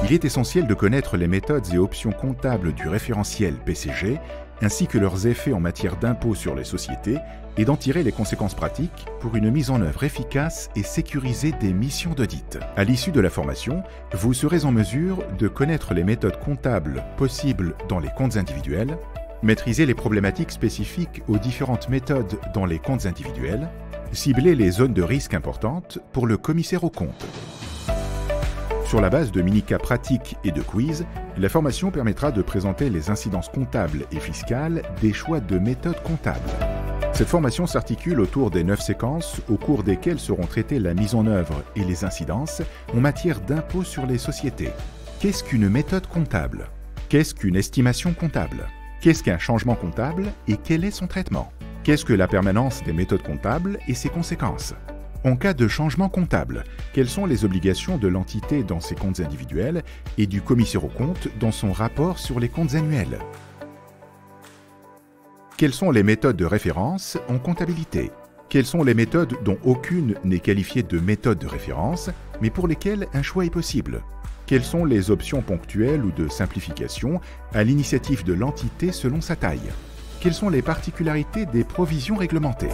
Il est essentiel de connaître les méthodes et options comptables du référentiel PCG, ainsi que leurs effets en matière d'impôt sur les sociétés, et d'en tirer les conséquences pratiques pour une mise en œuvre efficace et sécurisée des missions d'audit. À l'issue de la formation, vous serez en mesure de connaître les méthodes comptables possibles dans les comptes individuels, maîtriser les problématiques spécifiques aux différentes méthodes dans les comptes individuels, cibler les zones de risque importantes pour le commissaire aux comptes. Sur la base de mini-cas pratiques et de quiz, la formation permettra de présenter les incidences comptables et fiscales des choix de méthodes comptables. Cette formation s'articule autour des 9 séquences au cours desquelles seront traitées la mise en œuvre et les incidences en matière d'impôt sur les sociétés. Qu'est-ce qu'une méthode comptable? Qu'est-ce qu'une estimation comptable? Qu'est-ce qu'un changement comptable et quel est son traitement? Qu'est-ce que la permanence des méthodes comptables et ses conséquences? En cas de changement comptable, quelles sont les obligations de l'entité dans ses comptes individuels et du commissaire aux comptes dans son rapport sur les comptes annuels? Quelles sont les méthodes de référence en comptabilité? Quelles sont les méthodes dont aucune n'est qualifiée de méthode de référence, mais pour lesquelles un choix est possible? Quelles sont les options ponctuelles ou de simplification à l'initiative de l'entité selon sa taille? Quelles sont les particularités des provisions réglementées?